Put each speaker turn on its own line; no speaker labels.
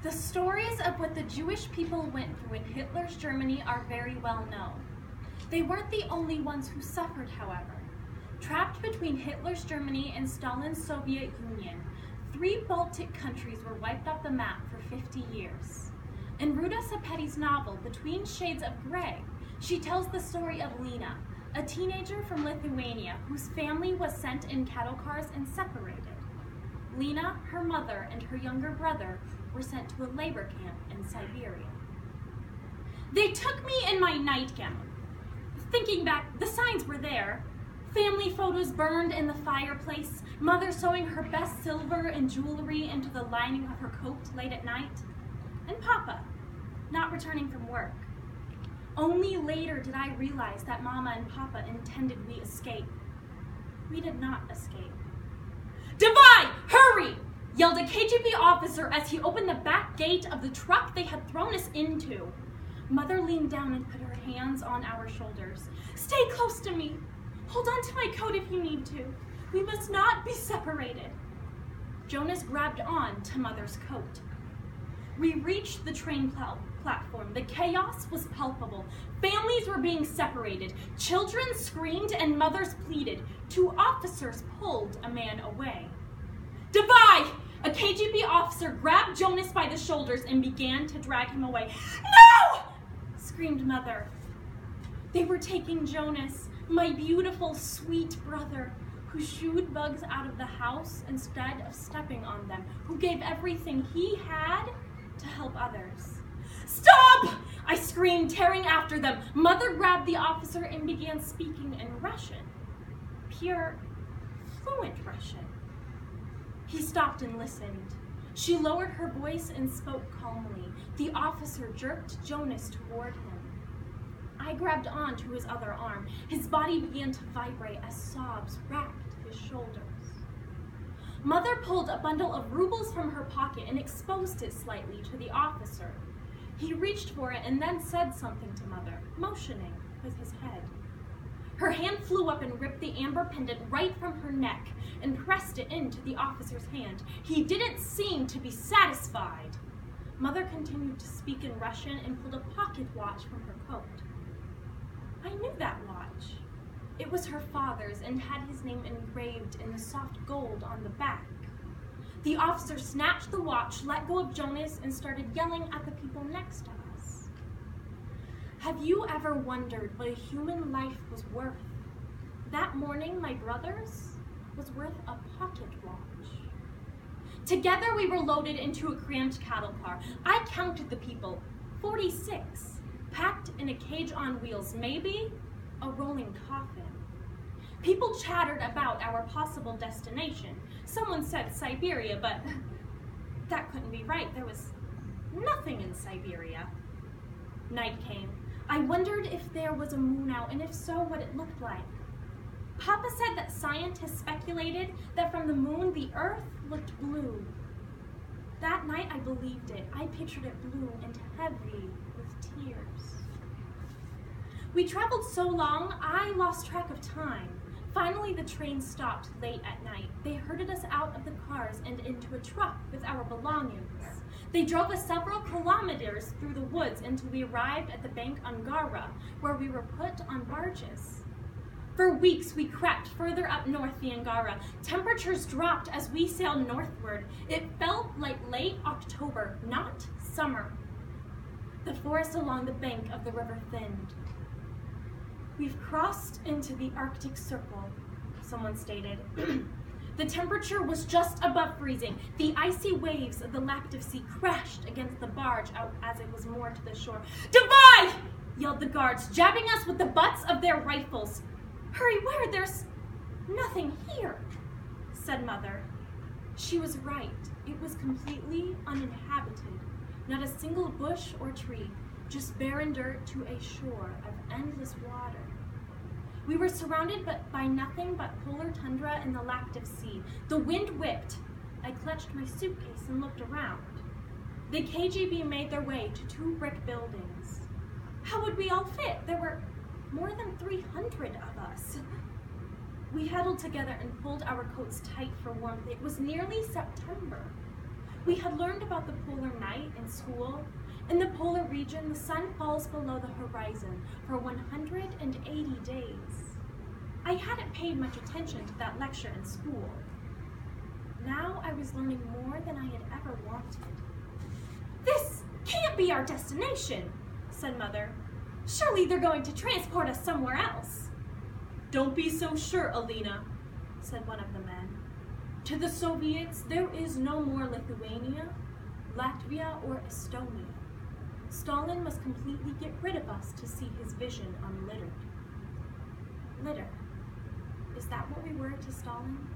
The stories of what the Jewish people went through in Hitler's Germany are very well known. They weren't the only ones who suffered, however. Trapped between Hitler's Germany and Stalin's Soviet Union, 3 Baltic countries were wiped off the map for 50 years. In Ruda Sepetty's novel, Between Shades of Grey, she tells the story of Lena, a teenager from Lithuania whose family was sent in cattle cars and separated. Lena, her mother, and her younger brother were sent to a labor camp in Siberia. They took me in my nightgown. Thinking back, the signs were there. Family photos burned in the fireplace, mother sewing her best silver and jewelry into the lining of her coat late at night, and Papa, not returning from work. Only later did I realize that Mama and Papa intended we escape. We did not escape. "Divide! Hurry!" yelled a KGB officer as he opened the back gate of the truck they had thrown us into. Mother leaned down and put her hands on our shoulders. "Stay close to me. Hold on to my coat if you need to. We must not be separated." Jonas grabbed on to Mother's coat. We reached the train platform. The chaos was palpable. Families were being separated. Children screamed and mothers pleaded. 2 officers pulled a man away. "Divide!" A KGB officer grabbed Jonas by the shoulders and began to drag him away. "No!" screamed Mother. They were taking Jonas, my beautiful, sweet brother, who shooed bugs out of the house instead of stepping on them, who gave everything he had to help others. "Stop!" I screamed, tearing after them. Mother grabbed the officer and began speaking in Russian. Pure, fluent Russian. He stopped and listened. She lowered her voice and spoke calmly. The officer jerked Jonas toward him. I grabbed onto his other arm. His body began to vibrate as sobs racked his shoulders. Mother pulled a bundle of rubles from her pocket and exposed it slightly to the officer. He reached for it and then said something to Mother, motioning with his head. Her hand flew up and ripped the amber pendant right from her neck and pressed it into the officer's hand. He didn't seem to be satisfied. Mother continued to speak in Russian and pulled a pocket watch from her coat. I knew that watch. It was her father's and had his name engraved in the soft gold on the back. The officer snatched the watch, let go of Jonas, and started yelling at the people next to us. Have you ever wondered what a human life was worth? That morning, my brother's was worth a pocket watch. Together, we were loaded into a cramped cattle car. I counted the people, 46, packed in a cage on wheels, maybe a rolling coffin. People chattered about our possible destination. Someone said Siberia, but that couldn't be right. There was nothing in Siberia. Night came. I wondered if there was a moon out, and if so, what it looked like. Papa said that scientists speculated that from the moon, the Earth looked blue. That night, I believed it. I pictured it blue and heavy with tears. We traveled so long, I lost track of time. Finally, the train stopped late at night. They herded us out of the cars and into a truck with our belongings. They drove us several kilometers through the woods until we arrived at the bank Angara, where we were put on barges. For weeks, we crept further up north the Angara. Temperatures dropped as we sailed northward. It felt like late October, not summer. The forest along the bank of the river thinned. We've crossed into the Arctic Circle, someone stated. The temperature was just above freezing. The icy waves of the Laptev Sea crashed against the barge out as it was moored to the shore. "Divide!" yelled the guards, jabbing us with the butts of their rifles. "Hurry, where? There's nothing here," said Mother. She was right. It was completely uninhabited. Not a single bush or tree, just barren dirt to a shore of endless water. We were surrounded by nothing but polar tundra and the Laptev Sea. The wind whipped. I clutched my suitcase and looked around. The KGB made their way to 2 brick buildings. How would we all fit? There were more than 300 of us. We huddled together and pulled our coats tight for warmth. It was nearly September. We had learned about the polar night night in school, in the polar region, the sun falls below the horizon for 180 days. I hadn't paid much attention to that lecture in school. Now I was learning more than I had ever wanted. "This can't be our destination," said Mother. "Surely they're going to transport us somewhere else." "Don't be so sure, Alina," said one of the men. "To the Soviets, there is no more Lithuania, Latvia, or Estonia. Stalin must completely get rid of us to see his vision unlittered." Litter. Is that what we were to Stalin?